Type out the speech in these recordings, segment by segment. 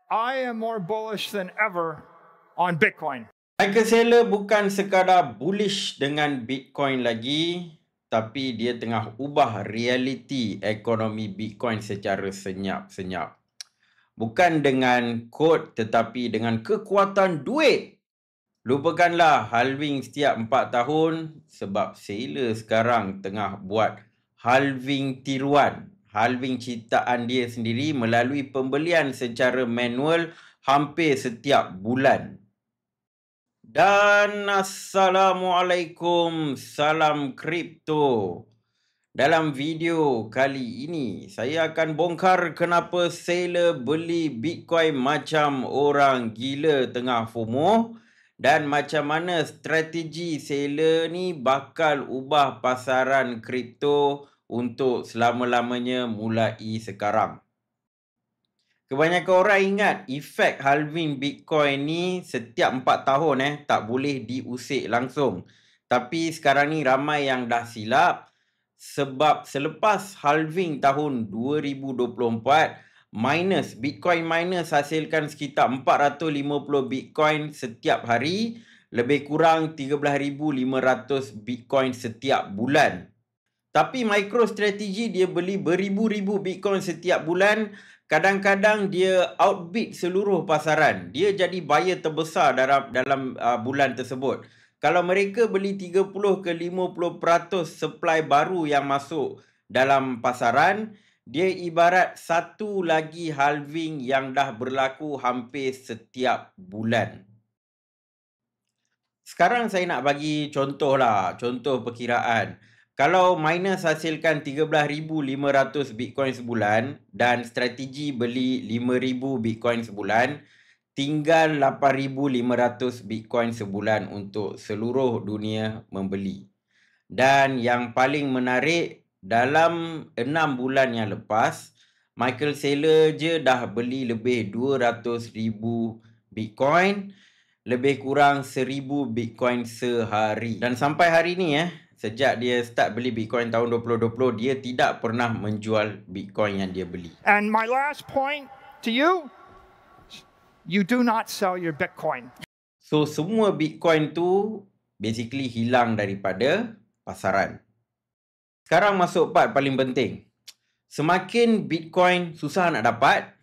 I am more bullish than ever on Bitcoin. Michael Saylor bukan sekadar bullish dengan Bitcoin lagi, tapi dia tengah ubah realiti ekonomi Bitcoin secara senyap-senyap. Bukan dengan kod tetapi dengan kekuatan duit. Lupakanlah halving setiap 4 tahun sebab Saylor sekarang tengah buat halving tiruan. Halving ciptaan dia sendiri melalui pembelian secara manual hampir setiap bulan. Dan Assalamualaikum, salam kripto. Dalam video kali ini, saya akan bongkar kenapa Saylor beli Bitcoin macam orang gila tengah FOMO dan macam mana strategi Saylor ni bakal ubah pasaran kripto untuk selama-lamanya mulai sekarang. Kebanyakan orang ingat efek halving Bitcoin ni setiap 4 tahun tak boleh diusik langsung. Tapi sekarang ni ramai yang dah silap sebab selepas halving tahun 2024, Bitcoin miners hasilkan sekitar 450 Bitcoin setiap hari, lebih kurang 13,500 Bitcoin setiap bulan. Tapi MicroStrategy dia beli beribu-ribu Bitcoin setiap bulan. Kadang-kadang dia outbid seluruh pasaran. Dia jadi buyer terbesar dalam bulan tersebut. Kalau mereka beli 30 ke 50% supply baru yang masuk dalam pasaran, dia ibarat satu lagi halving yang dah berlaku hampir setiap bulan. Sekarang saya nak bagi contoh perkiraan. Kalau miners hasilkan 13,500 Bitcoin sebulan dan strategi beli 5,000 Bitcoin sebulan, tinggal 8,500 Bitcoin sebulan untuk seluruh dunia membeli. Dan yang paling menarik, dalam 6 bulan yang lepas, Michael Saylor je dah beli lebih 200,000 Bitcoin, lebih kurang 1,000 Bitcoin sehari. Dan sampai hari ni sejak dia start beli Bitcoin tahun 2020, dia tidak pernah menjual Bitcoin yang dia beli. And my last point to you, you do not sell your Bitcoin. So semua Bitcoin tu basically hilang daripada pasaran. Sekarang masuk part paling penting. Semakin Bitcoin susah nak dapat,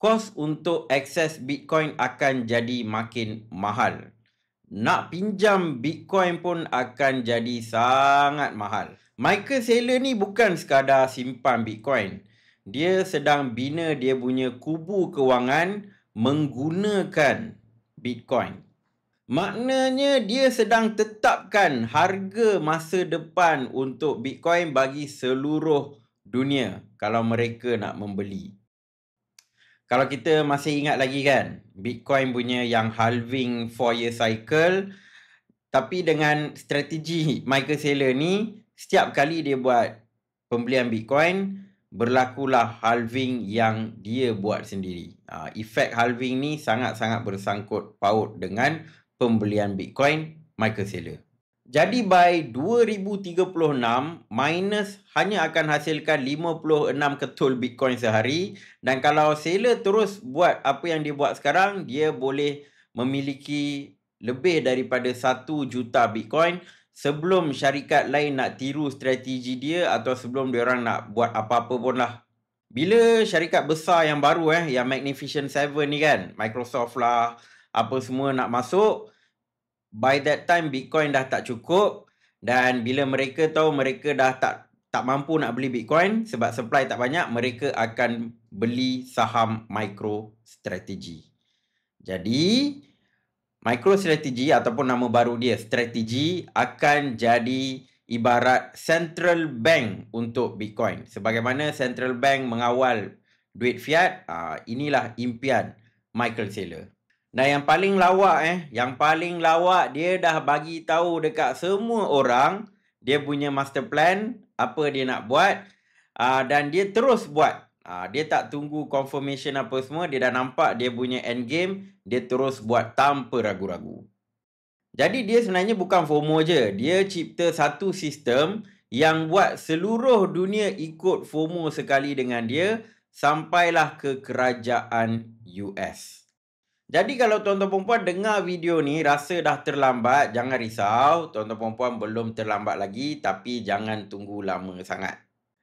kos untuk akses Bitcoin akan jadi makin mahal. Nak pinjam Bitcoin pun akan jadi sangat mahal. Michael Saylor ni bukan sekadar simpan Bitcoin. Dia sedang bina dia punya kubu kewangan menggunakan Bitcoin. Maknanya dia sedang tetapkan harga masa depan untuk Bitcoin bagi seluruh dunia kalau mereka nak membeli. Kalau kita masih ingat lagi kan, Bitcoin punya yang halving 4-year cycle, tapi dengan strategi Michael Saylor ni, setiap kali dia buat pembelian Bitcoin, berlakulah halving yang dia buat sendiri. Efek halving ni sangat-sangat bersangkut paut dengan pembelian Bitcoin Michael Saylor. Jadi by 2036, miners hanya akan hasilkan 56 ketul Bitcoin sehari. Dan kalau Saylor terus buat apa yang dia buat sekarang, dia boleh memiliki lebih daripada 1 juta Bitcoin sebelum syarikat lain nak tiru strategi dia atau sebelum diorang nak buat apa-apa pun lah. Bila syarikat besar yang baru yang Magnificent Seven ni kan, Microsoft lah, apa semua nak masuk, by that time Bitcoin dah tak cukup, dan bila mereka tahu mereka dah tak mampu nak beli Bitcoin sebab supply tak banyak, mereka akan beli saham MicroStrategy. Jadi MicroStrategy ataupun nama baru dia strategi akan jadi ibarat central bank untuk Bitcoin. Sebagaimana central bank mengawal duit fiat, inilah impian Michael Saylor. Nah, yang paling lawak dia dah bagi tahu dekat semua orang dia punya master plan, apa dia nak buat, dan dia terus buat. Dia tak tunggu confirmation apa semua, dia dah nampak dia punya end game, dia terus buat tanpa ragu-ragu. Jadi dia sebenarnya bukan FOMO je, dia cipta satu sistem yang buat seluruh dunia ikut FOMO sekali dengan dia sampailah ke kerajaan US. Jadi kalau tuan-tuan perempuan dengar video ni rasa dah terlambat, jangan risau. Tuan-tuan perempuan belum terlambat lagi, tapi jangan tunggu lama sangat.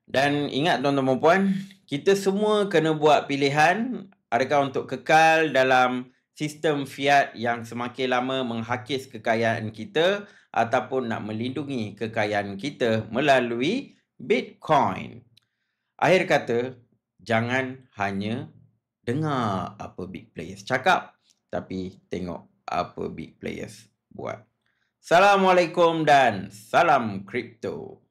Dan ingat tuan-tuan perempuan, kita semua kena buat pilihan adakah untuk kekal dalam sistem fiat yang semakin lama menghakis kekayaan kita ataupun nak melindungi kekayaan kita melalui Bitcoin. Akhir kata, jangan hanya dengar apa big players cakap, tapi tengok apa big players buat. Assalamualaikum dan salam kripto.